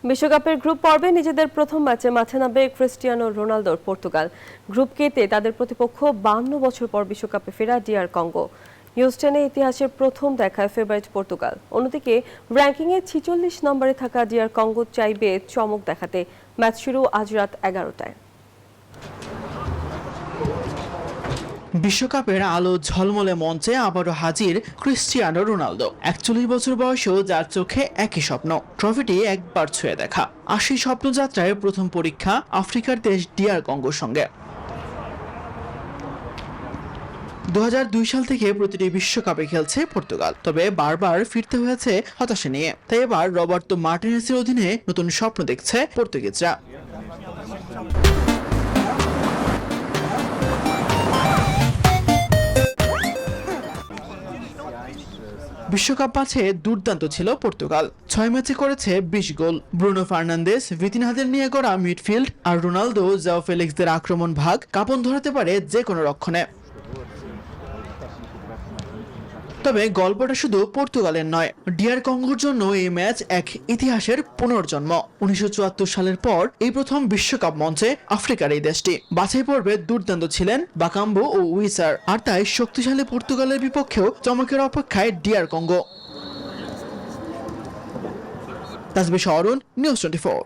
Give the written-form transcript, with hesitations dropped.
বিশ্বকাপের গ্রুপ পর্বে নিজেদের প্রথম ম্যাচে মাঠে নামবে ক্রিস্টিয়ানো রোনালদোর পর্তুগাল। গ্রুপ কেতে তাদের প্রতিপক্ষ 52 বছর পর বিশ্বকাপে ফেরা ডিআর কঙ্গো। হিউস্টনে ইতিহাসের প্রথম দেখায় ফেভারিট পর্তুগাল। অন্যদিকে র্যাঙ্কিংয়ে 46 নম্বরে থাকা ডিআর কঙ্গো চাইবে চমক দেখাতে। ম্যাচ শুরু আজ রাত 11টায়। বিশ্বকাপের আলো ঝলমলে মঞ্চে আবারও হাজির ক্রিস্টিয়ানো রোনালদো। 41 বছর বয়সেও যার চোখে একই স্বপ্ন, ট্রফিটি একবার ছুঁয়ে দেখা। আর সেই স্বপ্নযাত্রায় প্রথম পরীক্ষা আফ্রিকার দেশ ডিআর কঙ্গোর সঙ্গে। 2002 সাল থেকে প্রতিটি বিশ্বকাপে খেলছে পর্তুগাল, তবে বারবার ফিরতে হয়েছে হতাশা নিয়ে। তাই এবার রবার্তো মার্টিনেসের অধীনে নতুন স্বপ্ন দেখছে পর্তুগিজরা। বিশ্বকাপ পাচ্ছে দুর্দান্ত ছিল পর্তুগাল। 6 ম্যাচে করেছে 20 গোল। ব্রুনো ফার্নান্দেস, ভিতিনহাদের নিয়ে গড়া মিডফিল্ড আর রোনালদো, জাও ফেলিক্সদের আক্রমণ ভাগ কাঁপন ধরাতে পারে যে কোনো রক্ষণে। তবে গল্পটা শুধু পর্তুগালের নয়, ডিআর কঙ্গোর জন্য এই ম্যাচ এক ইতিহাসের পুনর্জন্ম। 1974 সালের পর এই প্রথম বিশ্বকাপ মঞ্চে আফ্রিকার এই দেশটি। বাছাই পর্বে দুর্দান্ত ছিলেন বাকাম্বো ও উইসার, আর তাই শক্তিশালী পর্তুগালের বিপক্ষেও চমকের অপেক্ষায় ডিআর কঙ্গো। তাসবিহ অরুণ, নিউজ 24।